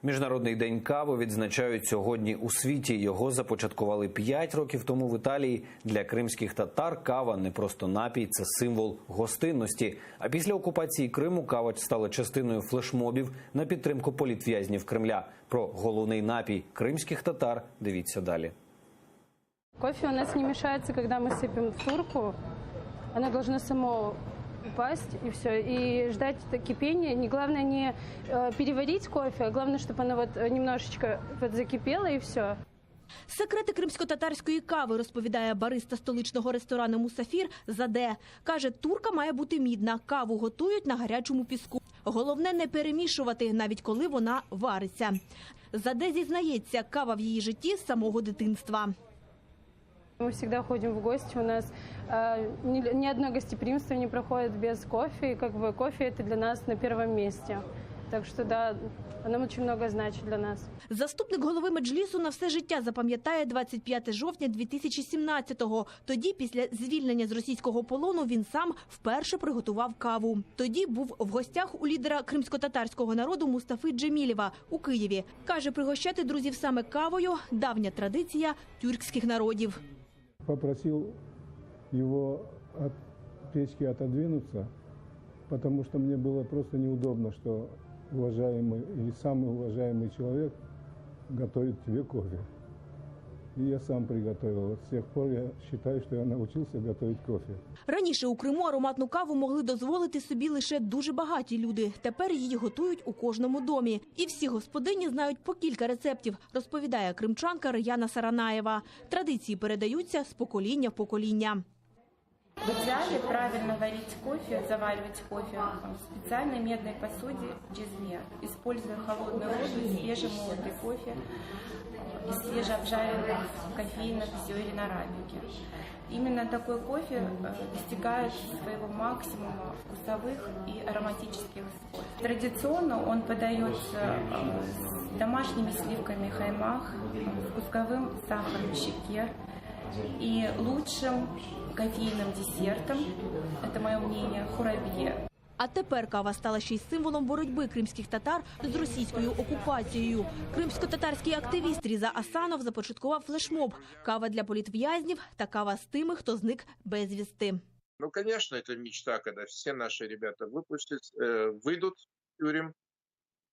Міжнародний день кави відзначають сьогодні у світі. Його започаткували 5 років тому в Італії. Для кримських татар кава не просто напій, це символ гостинності. А після окупації Криму кава стала частиною флешмобів на підтримку політв'язнів Кремля. Про головний напій кримських татар дивіться далі. Кофе у нас не мешается, когда мы сыпем в турку. Оно должно само упасть и все. И ждать кипения. Главное не переварить кофе, а главное, чтобы оно немножечко закипело и все. Секрети кримсько-татарської кави розповідає бариста столичного ресторану «Мусафір» Заде. Каже, турка має бути мідна, каву готують на гарячому піску. Головне не перемішувати, навіть коли вона вариться. Заде зізнається, кава в її житті з самого дитинства. Мы всегда ходим в гости, у нас ни одно гостеприимство не проходит без кофе, и кофе это для нас на первом месте. Так что да, оно очень много значит для нас. Заступник голови Меджлісу на все життя запам'ятає 25 жовтня 2017-го. Тоді, після звільнення з російського полону, він сам вперше приготував каву. Тоді був в гостях у лідера кримсько-татарського народу Мустафи Джемілєва у Києві. Каже, пригощати друзів саме кавою – давня традиція тюркських народів. Попросил его от печки отодвинуться, потому что мне было просто неудобно, что уважаемый и самый уважаемый человек готовит тебе кофе. И я сам приготовил. Вот с тех пор я считаю, что я научился готовить кофе. Раніше у Криму ароматну каву могли дозволити собі лише дуже багаті люди. Тепер її готують у кожному домі. І всі господині знають по кілька рецептів, розповідає кримчанка Раяна Саранаєва. Традиції передаються з покоління в покоління. В идеале правильно варить кофе, заваривать кофе в специальной медной посуде джезме, используя холодную воду и свежемолотый кофе из свежеобжаренных кофейных зерен арабики. Именно такой кофе достигает своего максимума вкусовых и ароматических свойств. Традиционно он подается с домашними сливками хаймах, кусковым сахаром в щеке и лучшим кофейным десертом, это мое мнение, хурабье. А тепер кава стала ще й символом боротьби кримських татар з російською окупацією. Кримсько-татарський активіст Різа Асанов започаткував флешмоб «Кава для політв'язнів» та «Кава з тими, хто зник безвісти». Ну, конечно, это мечта, когда все наши ребята выйдут в тюрем,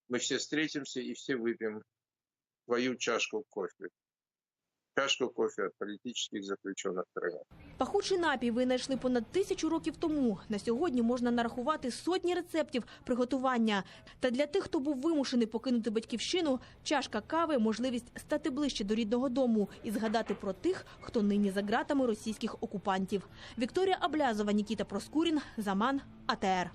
мы все встретимся и все выпьем свою чашку кофе. Чашку кофе від політичних заключених Криму. Пахучий напій винайшли понад 1000 років тому. На сьогодні можна нарахувати сотні рецептів приготування. Та для тих, хто був вимушений покинути батьківщину, чашка кави – можливість стати ближче до рідного дому і згадати про тих, хто нині за ґратами російських окупантів. Вікторія Аблязова, Нікіта Проскурін, Заман, АТР.